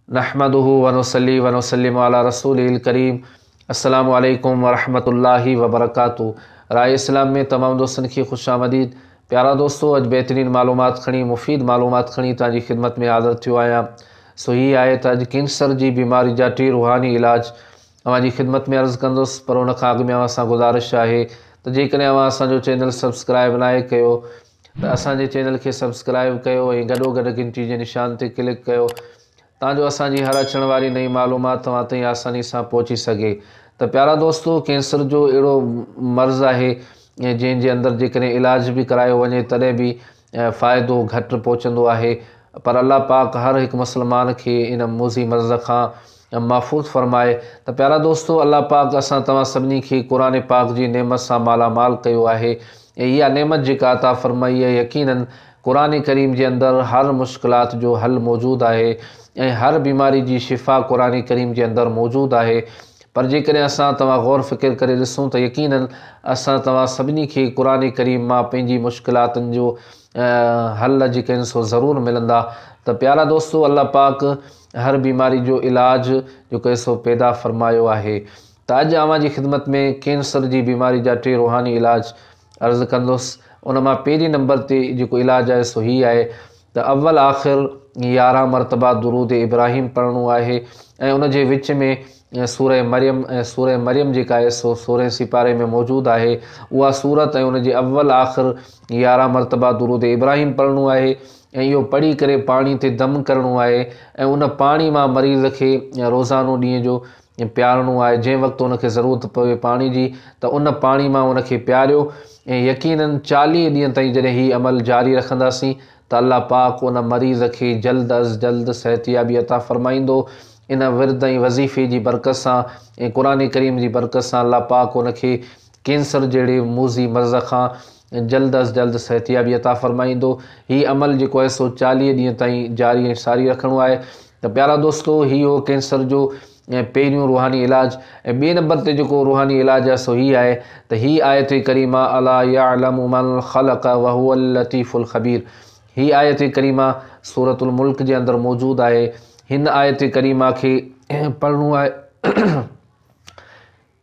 नहमदुहु व नुसल्ली व नुसल्लिमु अला रसूलिल करीम। अस्सलामु अलैकुम व रहमतुल्लाहि व बरकातुहू। राहे इस्लाम में तमाम दोस्तन की खुशामदीद। प्यारा दोस्तों, अज बेहतरीन मालूमात खणी, मुफीद मालूमात खणी ताजी खिदमत में हाज़िर थियो आहियां। सो ही आहे त अज कैंसर जी बीमारी जा 3 रूहानी इलाज अवां जी खिदमत में अर्ज़ कंदुसि। पर उन खां अॻु में अवां सां गुज़ारिश आहे त जेकॾहिं अवां असांजो चैनल सब्सक्राइब नाहे कयो त असांजे चैनल खे सब्सक्राइब कयो ऐं गॾोगॾु घंटी जे निशान ते क्लिक कयो ताजो असांजी हर अचण वारी नई मालूमात तव्हां ताईं आसानी सां पहुची सके। त प्यारा दोस्तों, कैंसर जो अहिड़ो मर्ज़ आहे जंहिंजे अंदरि जेकॾहिं इलाज भी करायो वञे तॾहिं बि फ़ाइदो घटि पहुचंदो आहे। पर अल्लाह पाक हर हिकु मुस्लमान खे इन मूज़ी मर्ज़ खां महफ़ूज़ फरमाए। त प्यारा दोस्तों, अल्लाह पाक असां तव्हां सभिनी खे क़ुरान पाक जी नेमत सां मालामाल कयो आहे ऐं इहा नेमत जेका अता फरमाई आहे, यकीनन क़ुरान करीम जे अंदरि हर मुश्किलात जो हल मौजूदु आहे ऐं हर बीमारी जी शिफ़ा क़ुरान करीम जे अंदरि मौजूदु आहे। पर जेकॾहिं असां तव्हां गौर फ़िक्र करे ॾिसूं त यकीनन असां तव्हां सभिनी खे क़ुरान करीम मां पंहिंजी मुश्किलातुनि जो हल जेके आहिनि सो ज़रूरु मिलंदा। त प्यारा दोस्तों, अल्लाह पाक हर बीमारी जो इलाज जेको आहे सो पैदा फरमायो आहे। त अॼु अवां जी ख़िदमत में कैंसर जी बीमारी जा 3 रूहानी इलाज अर्ज़ कंदुसि। उन मां पहिरीं नंबर ते जेको इलाज आहे सो ही आहे त अव्वल आख़िर 11 मरतबा दुरूद इब्राहिम पढ़णो आहे ऐं उन जे विच में सूरह मरियम जेका आहे सो 16 सिपारे में मौजूदु आहे उहा सूरत ऐं उन जे अव्वल आख़िर 11 मरतबा दुरूद इब्राहिम पढ़णो आहे ऐं इहो पढ़ी करे पाणी ते दम करणो आहे ऐं उन पाणी मां मरीज़ खे रोज़ानो ॾींहं जो पियारणो आहे। जंहिं वक़्तु उनखे ज़रूरत पवे पाणी जी त उन पाणी मां उनखे पियारियो ऐं यकीनन 40 ॾींहं ताईं जॾहिं ही अमल जारी रखंदासीं त अल्लाह पाक उन मरीज़ खे जल्द अज़ जल्द सेहतियाबी अता फरमाईंदो। इन विर्द ऐं वज़ीफ़े जी बरकत सां ऐं क़ुरान करीम जी बरकत सां अल्लाह पाक उनखे कैंसर जहिड़े मूज़ी मर्ज़ खां जल्द अज़ जल्द सेहतियाबी अता फरमाईंदो। ही अमल जेको आहे सो 40 ॾींहं ताईं जारी ऐं सारी रखणो आहे। त प्यारा दोस्तों, ही हो कैंसर जो पहिरियों रूहानी इलाज। ऐं ॿिए नंबर ते जेको रूहानी इलाज आहे सो ही आहे त ही आयत करीमा अला यअलमु मन ख़लक़ व हुवल लतीफ़ुल ख़बीर। ही आयत करीमा सूरतुल मुल्क जे अंदरि मौजूदु आहे। हिन आयत करीमा खे पढ़णो आहे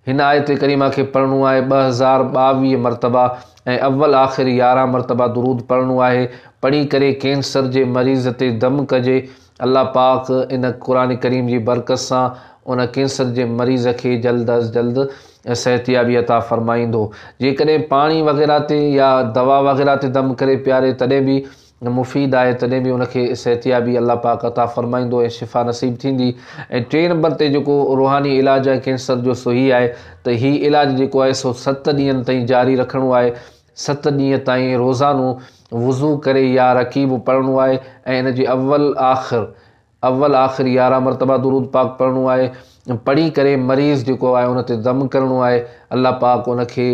हिन आयत करीमा खे पढ़णो आहे 2022 मरतबा ऐं अव्वल आख़िर 11 मरतबा दुरूद पढ़णो आहे। पढ़ी करे कैंसर जे मरीज़ ते दम कजे। अल्लाह पाक इन क़ुरान करीम जी बरकत सां उन कैंसर जे मरीज़ खे जल्द अज़ जल्द सेहतियाबी अता फरमाईंदो। जेकॾहिं पाणी वग़ैरह ते या दवा वग़ैरह ते दम करे पियारे तॾहिं बि मुफ़ीद आहे, तॾहिं बि उनखे सेहतियाबी अल्लाह पाक अता फरमाईंदो ऐं शिफ़ा नसीब थींदी। ऐं 3 नंबर ते जेको रूहानी इलाज आहे कैंसर जो सो ही आहे त ही इलाज जेको आहे सो 7 ॾींहंनि ताईं जारी रखणो आहे। 7 ॾींहं ताईं रोज़ानो वुज़ू करे या रकीब पढ़णो आहे ऐं इन जे अव्वल आख़िर 11 मरतबा दुरूद पाक पढ़णो आहे। पढ़ी करे मरीज़ जेको आहे उन ते दम करणो आहे। अल्लाह पाक उनखे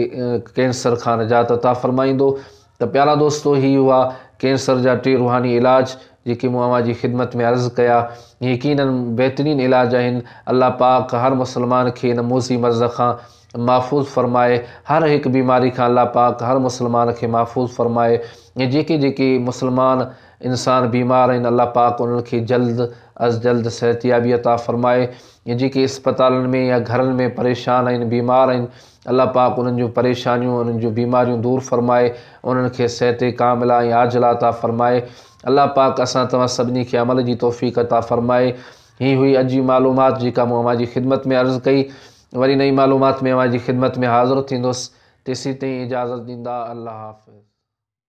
कैंसर खां निजात अता फरमाईंदो। त प्यारा दोस्तों, ही हुआ कैंसर जा 3 रूहानी इलाज जेके मूं अवां जी ख़िदमत में अर्ज़ कया। यकीनन बेहतरीन इलाज आहिनि। अल्लाह पाक हर मुस्लमान खे इन मूज़ी मर्ज़ खां महफ़ूज़ फरमाए। हर हिकु बीमारी खां अल्लाह पाक हर मुस्लमान खे महफ़ूज़ फरमाए। ऐं जेके मुस्लमान इंसान बीमार आहिनि अल्लाह पाक उन्हनि खे जल्द अज़ जल्द सेहतियाबी अता फरमाए। ऐं जेके इस्पतालनि में या घरनि में परेशान आहिनि, बीमार आहिनि, अल्लाह पाक उन्हनि जूं परेशानियूं उन्हनि जूं बीमारियूं दूर फरमाए, उन्हनि खे सेहत कामिला ऐं आजिला अता फरमाए। अल्लाह पाक असां तव्हां सभिनी खे अमल जी तौफ़ीक़ अता फरमाए। ही हुई अॼु जी मालूमात जेका मूं अवां जी ख़िदमत में अर्ज़ कई। वरी नई मालूमात में अवां जी ख़िदमत में हाज़िर थींदुसि। तेसीं ताईं इजाज़त ॾींदा। अल्लाह हाफ़िज़।